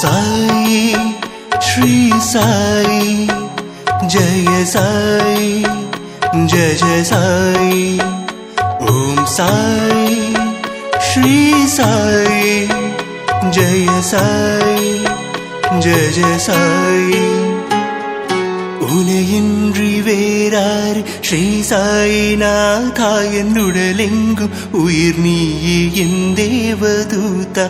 சாயி ஸ்ரீ சாயி ஜய சாயி ஜய ஜய சாயி ஓம் சாயி ஸ்ரீ சாயி ஜய சாயி ஜய ஜய சாயி உனையின்றி வேறார் ஸ்ரீ சாயிநாதா என் உடலெங்கும் உயிர் நீயே என் தேவதூதா